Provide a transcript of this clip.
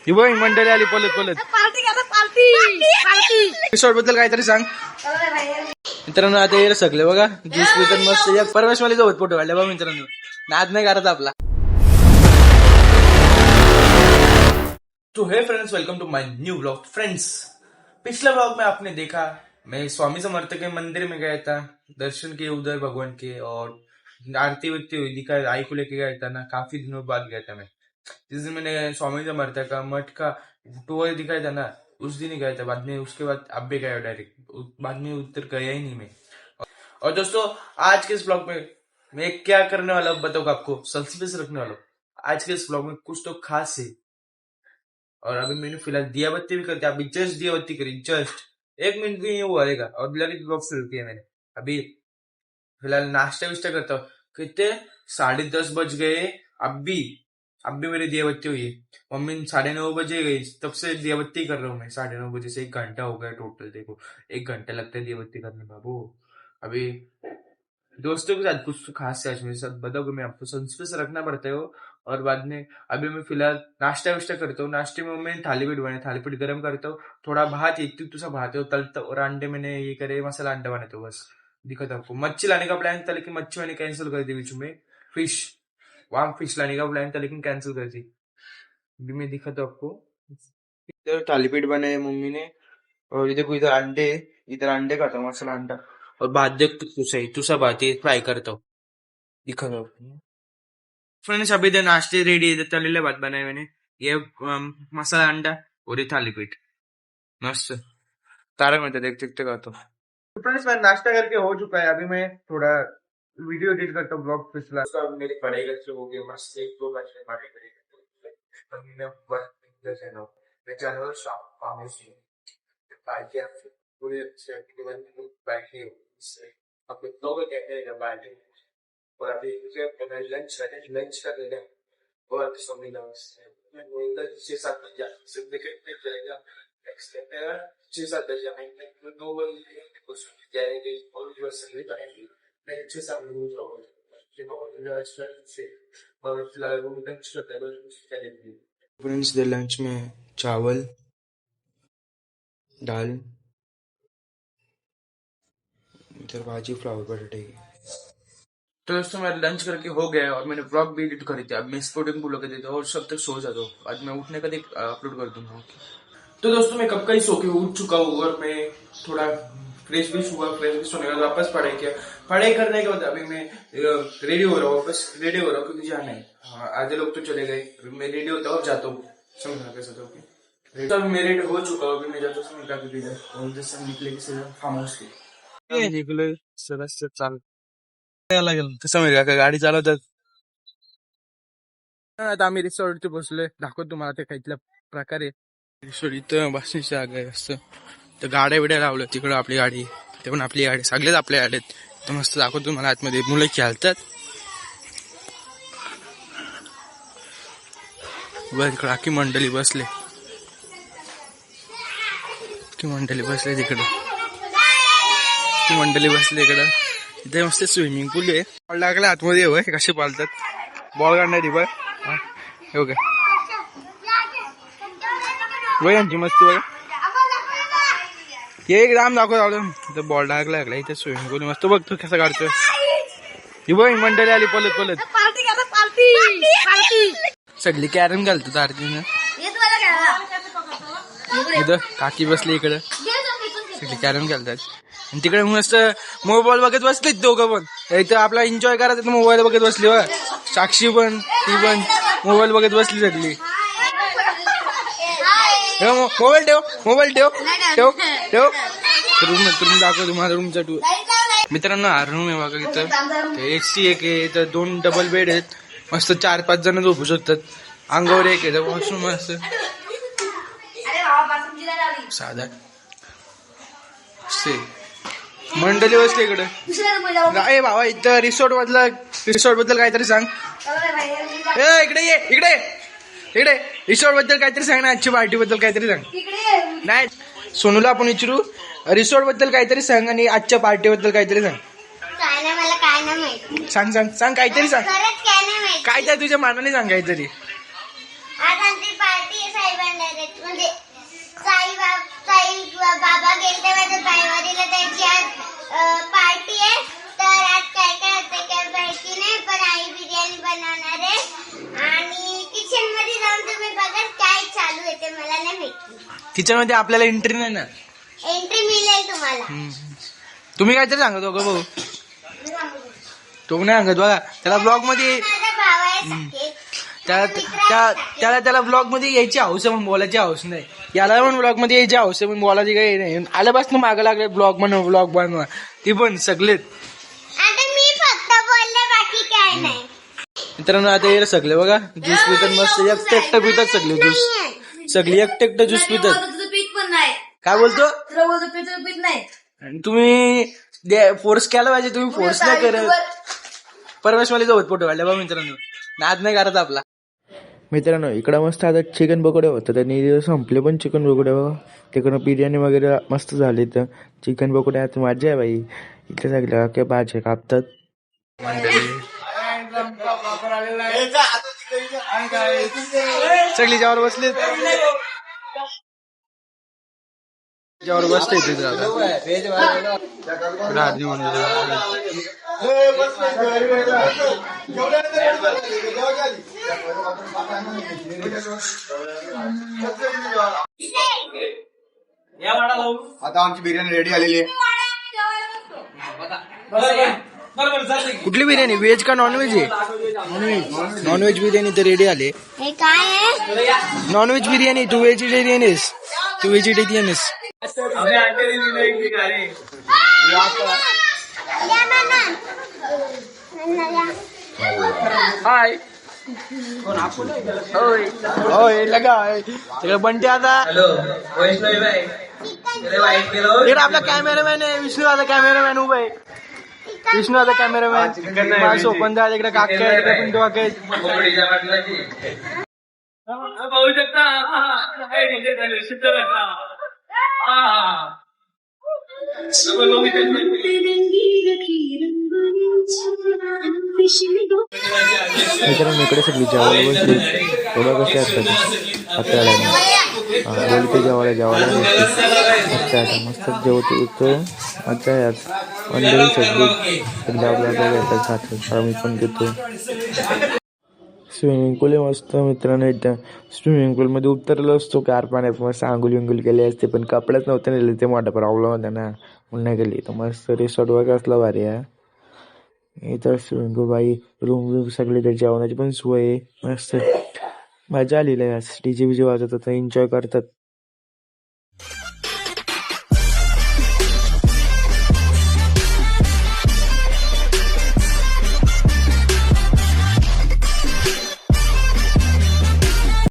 ही बघ मंडळी आली पलत पलत. रिसॉर्ट बद्दल काहीतरी सांग मित्रांनो. आता येईल सगळे बघा ज्यूस पितात मस्त. या परमेशवाली सोबत फोटो काढले बघा मित्रांनो. नाद नाही करत आपला. तो हे friends, welcome to my new vlog. Friends, पिछले व्लॉग में आपने देखा मैं स्वामी समर्थ के मंदिर में गया था, दर्शन किए उधर भगवान के, और आरती वारती हुई दिखा. आई को लेके गया था ना, काफी दिनों बाद गया था मैं. जिस दिन मैंने स्वामी समर्थ का मठ का टूर दिखाया था ना, उस दिन ही गया था. बाद में उसके बाद अब भी गया डायरेक्ट. बाद में उधर गया ही नहीं मैं. और दोस्तों, आज के इस ब्लॉग में मैं क्या करने वाला हूँ बताऊंगा आपको. सस्पेंस रखने वाला हूँ. आज के इस ब्लॉग में कुछ तो खास है. और अभी मैंने फिलहाल दिया बत्ती भी करती. अभी जस्ट दिया बत्ती करी, जस्ट 1 मिनट भी नहीं हुआ रहेगा और ब्लॉग शुरू किया मैंने. अभी फिलहाल नाश्ता विस्टा करता हूँ. कितने 10:30 बज गए. अब भी मेरी दिया बत्ती हुई है. मम्मी 9:30 बजे गई, तब से दिया बत्ती कर रहा हूँ मैं. 9:30 बजे से 1 घंटा हो गया टोटल. देखो 1 घंटा लगता है दिया बत्ती करने बाबू. अभी दोस्तों के साथ कुछ तो खास है आज मेरे साथ, बताओ मैं आपको. सस्पेंस रखना पड़ता है वो. और बाद में अभी मैं फिलहाल नाश्ता विस्टा करता हूँ. नाश्ते में मैं थालीपीठ बने, थालीपीठ गर्म करता हूँ. थोड़ा भात, एक तुसा भात है तलता. और अंडे मैंने ये करे, मसाला अंडा बनाता हूँ बस. दिखा आपको. मच्छी लाने का प्लान था लेकिन मच्छी मैंने कैंसिल कर दी बीच में. वहां फिश लाने का प्लान था लेकिन कैंसिल कर दी. अभी मैं दिखाता हूँ आपको. इधर थालीपीठ बनाए मम्मी ने, और इधर अंडे खाता हूँ, मसाला अंडा. और भात देख तुसा भात है फ्राय करता हूँ. दिखाता हूँ फ्रेंड्स. अभी इधर नाश्ते रेडी है. तलेले भात बनाए मैंने, ये मसाला अंडा और ये थालीपीठ मस्त. तारक मेहता देखते देखते खाता हूँ. फ्रेंड्स, मैं नाश्ता करके हो चुका है. अभी मैं थोड़ा वीडियो एडिट करता हूँ ब्लॉग पिछला. मेरी पढ़ाई करते हो गए मस्त. 1-2 घंटे पढ़ाई करेंगे. मैं जनरल शॉप फार्मेसी पूरे बैठे हो अपने लोग कहते हैं बैठे. और अभी लंच कर रहे हैं. और समझ ना 6-7 बजे सिर्फ चलेगा. 6-7 बजे नो जाएंगे और जाएंगे. 6-7 फ्रेंड्स, लंच में चावल दाल, इधर भाजी फ्लावर पटेटे की. तो दोस्तों, मैं लंच करके हो गया और मैंने ब्लॉग भी एडिट करी थी. अब मैं स्पोर्टिंग बोल के देता हूँ और सब तक सो जाता हूँ. आज मैं उठने का देख अपलोड कर दूंगा. तो दोस्तों, मैं कब का ही सो के उठ चुका हूँ और मैं थोड़ा फ्रेश भी हुआ. फ्रेश भी होने के बाद वापस पढ़ाई किया. पढ़ाई करने के बाद अभी मैं रेडी हो रहा हूँ. वापस रेडी हो रहा हूँ क्योंकि जाना है. आधे लोग तो चले गए. मैं रेडी होता हूँ और जाता हूँ. समझना कैसे तो अभी मैं रेडी हो चुका हूँ. अभी मैं जाता हूँ जैसे निकले फार्म हाउस की. निकले सरस चाल लागेल कसं माहिती का गाडी चालवतात. आता आम्ही रिसॉर्टवरती बसलोय. दाखवतो तुम्हाला ते काहीतल्या प्रकारे. रिसॉर्ट इथं बसण्याची जागा आहे असं. तर गाड्या बिड्या लावल्या तिकडं. आपली गाडी, ते पण आपली गाडी, सगळेच आपल्या गाड्यात. तर मस्त दाखवतो तुम्हाला. आतमध्ये मुलं खेळतात. बस इकडं अख्खी मंडळी बसले. तिकडं ती मंडळी बसले इकडं. इथे मस्त स्विमिंग पूल आहे. बॉल लागला आतमध्ये. होय कसे पालतात बॉल काढणारी बघ. हो काय वय यांची मस्ती बघा. हे एक राम दाखव. बॉल लागला इथे स्विमिंग पूल मस्त. बघ तू कसं काढतोय. ही बघ मंडळी आली पलत पलत. सगळी कॅरम घालतात आरतीनं. इथं काकी बसली इकडं. सगळी कॅरम घालतात. आणि तिकडे मस्त मोबाईल बघत बसले दोघं पण. इथं आपला एन्जॉय करायचं मोबाईल बघत बसली. व साक्षी पण ती पण मोबाईल बघत बसली सगळी. मोबाईल ठेव. रूम दाखवतो माझा रूमचा टूर. मित्रांनो, हा रूम आहे बघा. इथं एसी एक आहे. इथं 2 डबल बेड आहेत. मस्त 4-5 जण झोपू शकतात. अंगावर एक आहे. वॉशरूम असं साधा. मंडळी बसली इकडं. नाही बाबा, इथं रिसॉर्ट बद्दल काहीतरी सांग. इकडे रिसॉर्ट बद्दल काहीतरी सांग ना. आजची पार्टी बद्दल काहीतरी सांग. नाही, सोनूला आपण विचारू. रिसॉर्ट बद्दल काहीतरी सांग आणि आजच्या पार्टी बद्दल काहीतरी सांग. सांग काहीतरी सांग. माहिती. काय त्या तुझ्या मानाने सांगायचं तरी. आज आमची पार्टी आहे साईबांना, म्हणजे साई बाबा गेलते माझ्या साईवाडीला, त्यांची आज पार्टी आहे. तर आज काय काय होतं काय माहिती नाही, पण आई बिर्याणी बनवणार आहे. आणि किचन मध्ये जाऊन तुम्ही बघा काय चालू आहे ते, मला नाही माहिती. किचन मध्ये आपल्याला एंट्री नाही ना. एंट्री मिळेल तुम्हाला. तुम्ही काहीतरी सांगत हो का भाऊ. तो नाही सांगत बघा. त्याला ब्लॉग मध्ये माझा भाव आहे साकेत. त्याला ब्लॉग मध्ये यायची हौस आहे, पण बोलायची हौस नाही. याला पण ब्लॉग मध्ये यायची हौस आहे, पण बोलायची काही नाही. आल्यापासून मागं लागले ब्लॉग बनवा ती पण सगळेच. आता मी फक्त बोलले, बाकी काय नाही. मित्रांनो आता हे सगळे बघा ज्यूस पितात मस्त. एकटं पितात सगळे ज्यूस. सगळी एकटं ज्यूस पितात. पीठ पण नाही. काय बोलतो. पीठ नाही. आणि तुम्ही फोर्स केला पाहिजे. तुम्ही फोर्स नाही करत. परमेश मला जवळ फोटो काढले बघा मित्रांनो. नाद नाही करत आपला. मित्रांनो इकडं मस्त आता चिकन पकोडे होतं. त्यांनी संपले पण चिकन पकोडे बघा. तिकडं बिर्याणी वगैरे मस्त झाली. तर चिकन पकोडे आता मजा आहे बाई. इथे सगळ्या काय भाज्या कापतात. सगळी ज्यावर बसले, ज्यावर बसते तिथे आता आमची बिर्याणी रेडी आलेली आहे. कुठली बिर्याणी, व्हेज का नॉनव्हेज आहे. नॉनव्हेज बिर्याणी तर रेडी आले. हे काय आहे. नॉनव्हेज बिर्याणी. तू व्हेजिटेरियन आहेस. तू व्हेजिटेरियन आहेस. हाय होय लगा सगळं बंटी. आता इकडे आपला कॅमेरामॅन आहे विष्णू. आता कॅमेरामॅन उभा आहे. विष्णू आता कॅमेरामॅन. सोपन दा इकडे काका आहे, इकडे पिंटू काका आहेत. पाहू शकता. मित्रांनो इकडे सगळी जेवायला बसली. थोडं कसे असतात आता बोलते जेवायला अच्छा मस्त जेवतो होतं. अच्छा यार मंडळी सगळी आपल्याला घेतात खातात. आम्ही पण घेतो. स्विमिंग पूल आहे मस्त मित्रांनो. इथं स्विमिंग पूलमध्ये उतरलो असतो कार पाण्यात. मस्त आंघोळ विंगुल केले असते, पण कपडेच नव्हते नेले. ते मोठा प्रॉब्लेम होता ना, म्हणून नाही गेली. तर मस्त रिसॉर्ट वगैरे असला भारी आहे. इथं स्विमिंग पूल बाई रूम सगळे त्या जेवणाची पण सोय आहे. मस्त मजा आलेली आहे. डीजे बीजे वाजत होतं, एन्जॉय करतात.